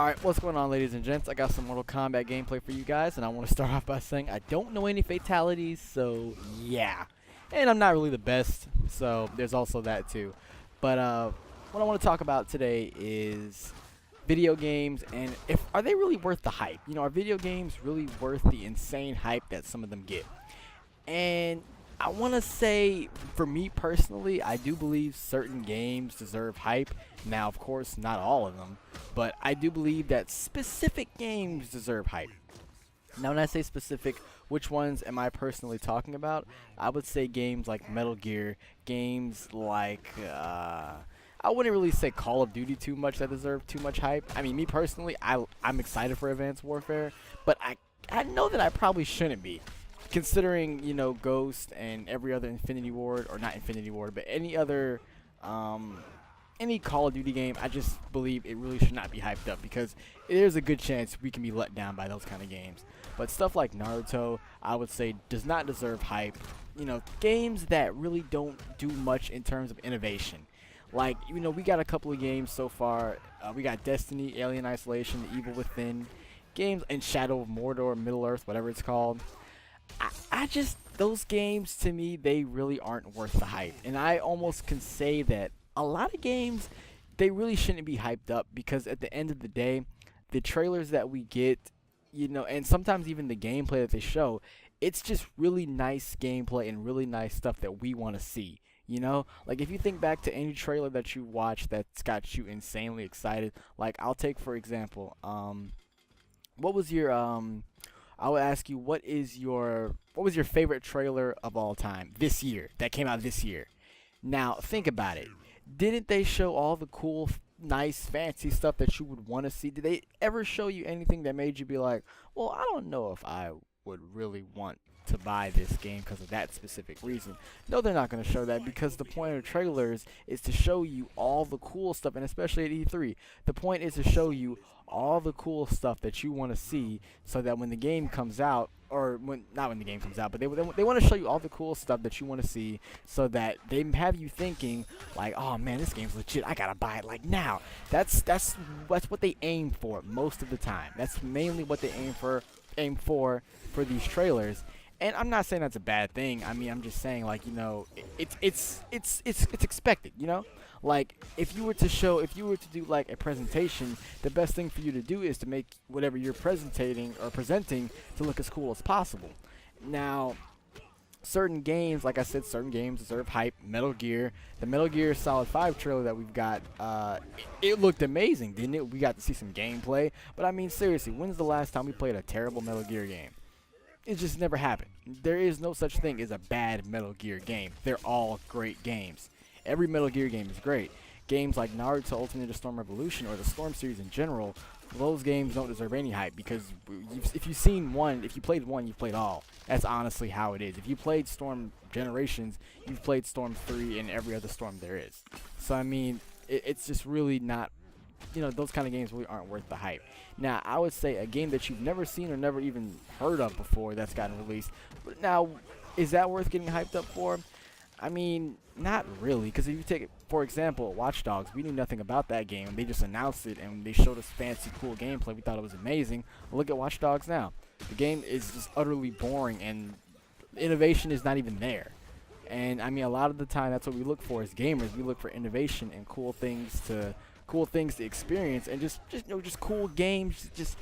Alright, what's going on, ladies and gents? I got some Mortal Kombat gameplay for you guys, and I want to start off by saying I don't know any fatalities, so yeah. And I'm not really the best, so there's also that too. But what I want to talk about today is video games, and if are they really worth the hype? You know, are video games really worth the insane hype that some of them get? And I want to say, for me personally, I do believe certain games deserve hype. Now, of course, not all of them, but I do believe that specific games deserve hype. Now, when I say specific, which ones am I personally talking about? I would say games like Metal Gear, games like, I wouldn't really say Call of Duty too much that deserve too much hype. I mean, me personally, I'm excited for Advanced Warfare, but I know that I probably shouldn't be. Considering, you know, Ghost and every other Infinity Ward, or not Infinity Ward, but any other, any Call of Duty game, I just believe it really should not be hyped up because there's a good chance we can be let down by those kind of games. But stuff like Naruto, I would say, does not deserve hype. You know, games that really don't do much in terms of innovation. Like, you know, we got a couple of games so far. We got Destiny, Alien Isolation, The Evil Within, games in Shadow of Mordor, Middle Earth, whatever it's called. I just, those games to me, they really aren't worth the hype. And I almost can say that a lot of games, they really shouldn't be hyped up because at the end of the day, the trailers that we get, you know, and sometimes even the gameplay that they show, it's just really nice gameplay and really nice stuff that we want to see. You know, like if you think back to any trailer that you watch that's got you insanely excited, like I'll take for example, what was your I would ask you, what was your favorite trailer of all time this year that came out this year? Now think about it. Didn't they show all the cool, nice, fancy stuff that you would want to see? Did they ever show you anything that made you be like, well, I don't know if I would really want to buy this game because of that specific reason? No, they're not going to show that because the point of trailers is to show you all the cool stuff, and especially at E3, the point is to show you all the cool stuff that you want to see so that when the game comes out, or not when the game comes out, but they want to show you all the cool stuff that you want to see so that they have you thinking like, oh man, this game's legit, I gotta buy it like now. That's what they aim for most of the time. That's mainly what they aim for these trailers. And I'm not saying that's a bad thing. I mean, I'm just saying, like, you know, it's expected, you know? Like, if you were to do like a presentation, the best thing for you to do is to make whatever you're presenting to look as cool as possible. Now, certain games, like I said, certain games deserve hype. Metal Gear, the Metal Gear Solid 5 trailer that we've got, it looked amazing, didn't it? We got to see some gameplay. But I mean, seriously, when's the last time we played a terrible Metal Gear game? It just never happened. There is no such thing as a bad Metal Gear game. They're all great games. Every Metal Gear game is great. Games like Naruto Ultimate Ninja Storm Revolution or the Storm series in general, those games don't deserve any hype because if you've seen one, if you played one, you've played all. That's honestly how it is. If you played Storm Generations, you've played Storm 3 and every other Storm there is. So I mean, it's just really not, you know, those kind of games really aren't worth the hype. Now, I would say a game that you've never seen or never even heard of before that's gotten released. But now, is that worth getting hyped up for? I mean, not really, because if you take it, for example, Watch Dogs, we knew nothing about that game, and they just announced it, and they showed us fancy, cool gameplay. We thought it was amazing. Well, look at Watch Dogs now. The game is just utterly boring, and innovation is not even there. And I mean, a lot of the time, that's what we look for as gamers. We look for innovation and cool things to experience, and just you know, just cool games, just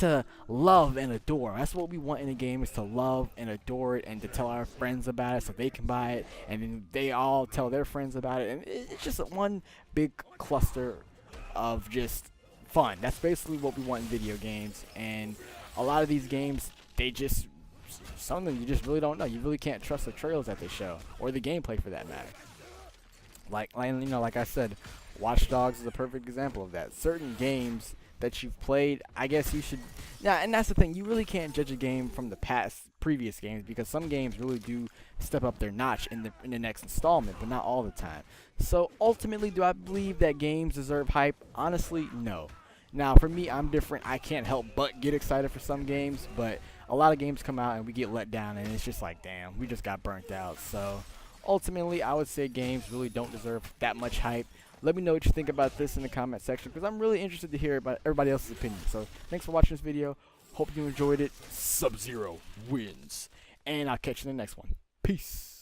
to love and adore. That's what we want in a game, is to love and adore it, and to tell our friends about it so they can buy it, and then they all tell their friends about it, and it's just one big cluster of just fun. That's basically what we want in video games. And a lot of these games, some of them you just really don't know. You really can't trust the trailers that they show, or the gameplay for that matter. Like you know, like I said, Watch Dogs is a perfect example of that. Certain games that you've played, I guess you should. Now, and that's the thing, you really can't judge a game from the previous games, because some games really do step up their notch in the next installment, but not all the time. So ultimately, do I believe that games deserve hype? Honestly, no. Now, for me, I'm different. I can't help but get excited for some games, but a lot of games come out and we get let down, and it's just like, damn, we just got burnt out. So ultimately, I would say games really don't deserve that much hype. Let me know what you think about this in the comment section, because I'm really interested to hear about everybody else's opinion. So thanks for watching this video. Hope you enjoyed it. Sub-Zero wins. And I'll catch you in the next one. Peace.